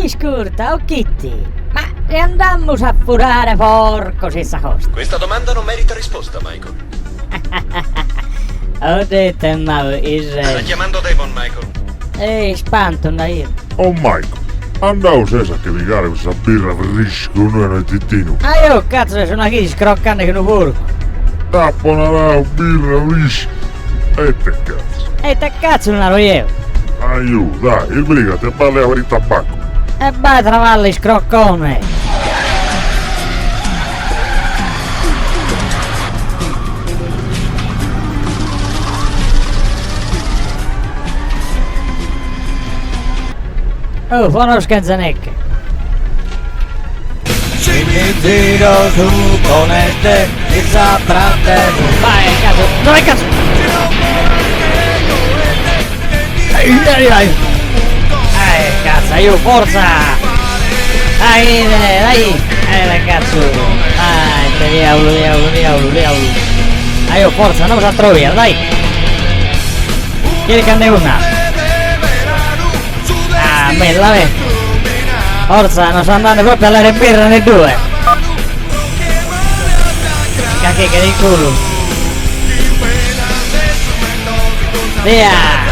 Ascolta, oh Kitty, ma se andammo a furare porco senza costa? Questa domanda non merita risposta, Michael. Ho detto, ma Sta chiamando Devon, Michael. spanto da io. Oh Michael, andavo senza che vigare questa birra frisca con un tittino. Ah, io cazzo sono qui scroccante che non porco. Tappa una birra frisca. E te cazzo. E te cazzo non ero io. Aiuto, dai, il brigate balle a il tabacco. E vai travalli scroccone. Oh, buono scanzanecche. Se mi tiro su con te, il saprate. Vai, cazzo, dove cazzo? Dai. Cazzo, io forza! Dai, cazzo! Dai, diavolo! Dai, io forza, andiamo a trovare, dai! Chiedi che ne una! Ah, bella, beh! Forza, non sto andando proprio alla birra nei due! Cacchia di culo! Via!